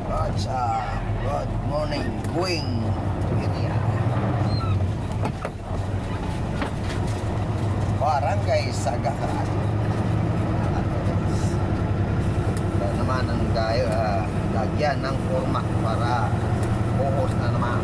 What's up? Good morning, going area. Barangay Sagakan. Ito naman ang lagyan ng forma para buhos na naman.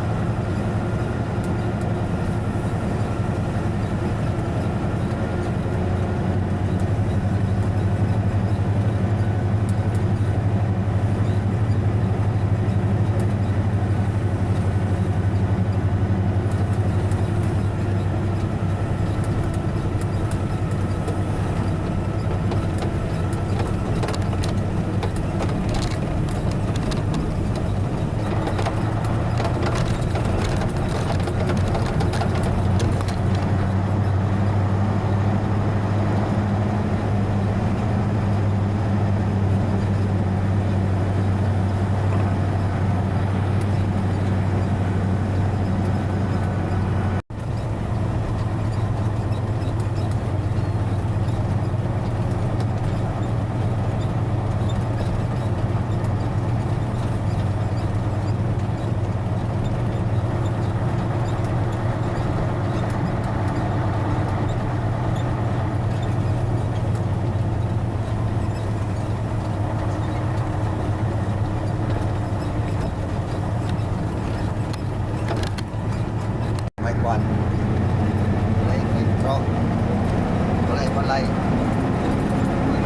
Walay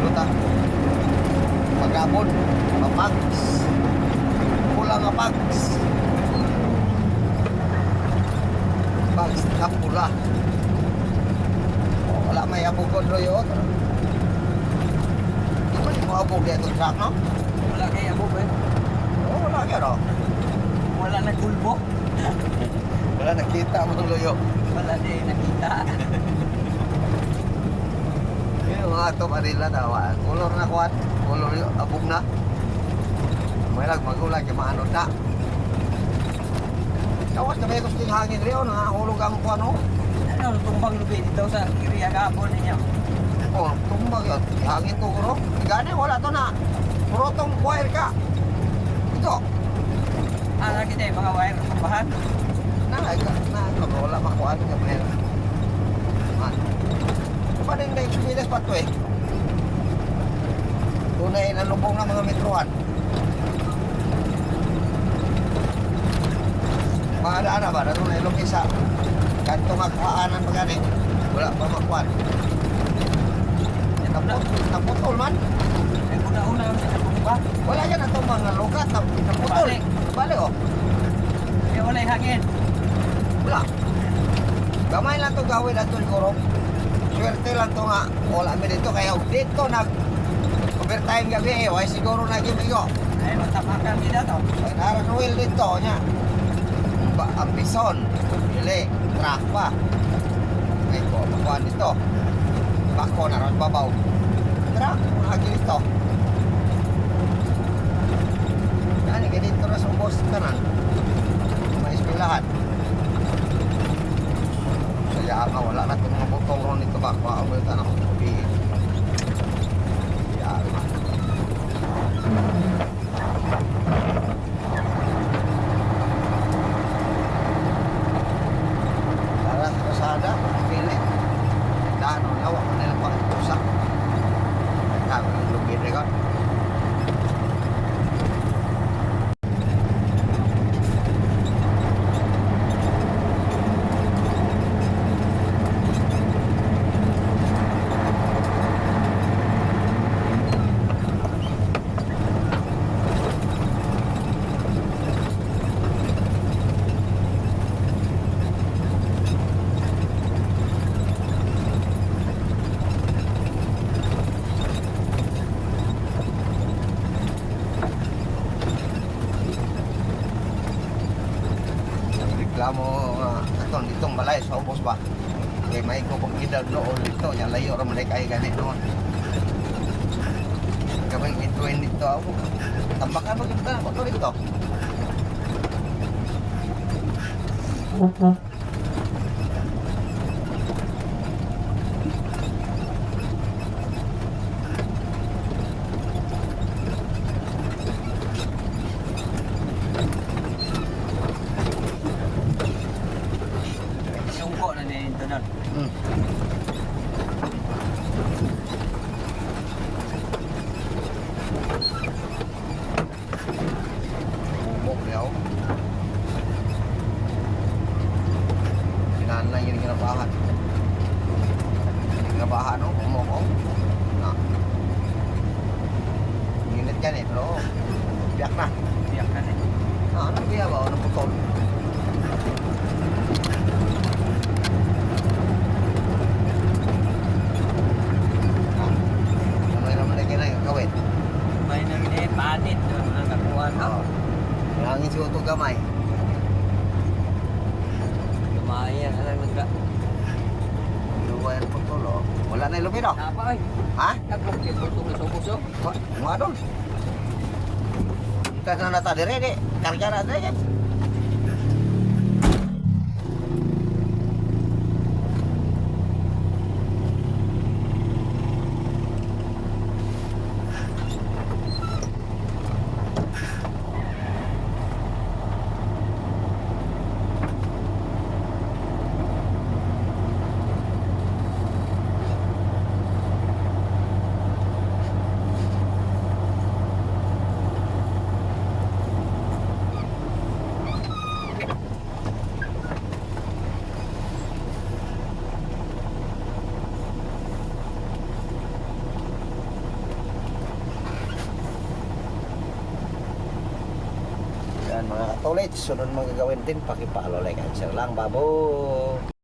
luta magabon mapags pula nga pags na pula wala may abugod royo di ba mo abog dito truck no Wala kaya abog eh. wala kaya no Wala nagulbo. wala nakita mo loyo Wala din nakita. yung mga ito marila na kulor na kuwan kulor yung abog na may magulag yung maano na kawas na may gusto yung hangin rin nakahulog ang kuwan Ano, tumbang lubi dito sa area kapon ninyo. tumbag yun hangin to kuro gani wala to na puro tong wire ka ito Lagi tayo mga wire bahan. wala makuhaan yung may paano yung na-experience pa ito tunay na lubong ng mga metrohan makadaan na ba na tunay lubong isa kanto magkuhaanan pa gani wala pa makuhaan naputol man Ay una-una sa abog ba? wala yan itong mga lugat naputol bali Kaya wala yung hangin. wala gamay lang ito gawin na ito siguro swerte lang ito nga wala mi dito kaya dito nag overtime gabi why siguro nag-ibigo Ay matapakan din to. ay narang wheel dito nya ang bison pili truck pa ay ko makuha dito bako na ron babaw truck lagi dito yan ganito na sa boss kanan maispilahan saya nga wala na itong mga butong ron dito bako ang wala na kung sabihin yan Tara sa kasada, pili. Dano, lawak na nilang pang-usak. Nagkakaroon ng lugin rin ko. Reklamo aton ditong balay sa ubos ba kay may ko pag gidad noon dito nya layo ra man kay ganit noon kamay gituin dito ako tambakan mo kita ko dito ayaw. Sinanay yung ginabahan. Yung ginabahan, no? Umoko. Na. Init yan eh, pero biyak na. Biyak ka na. Ano kaya ba? Ano putol? Ano yung naman na gawin? May namin eh, panit. Nakakuha na. Oo. Kailangan siya ito gamay. Lumayan na lang nagka. Luwa yan putol, oh. Wala na yung lupin, oh. Napa ay. Ha? Nagkukit po ito sa puso. Mga doon. Kasi na nata dire, di. Karga na dire. Yan mga katulits, sunod mga gagawin din, pakipalo like and share lang, babo.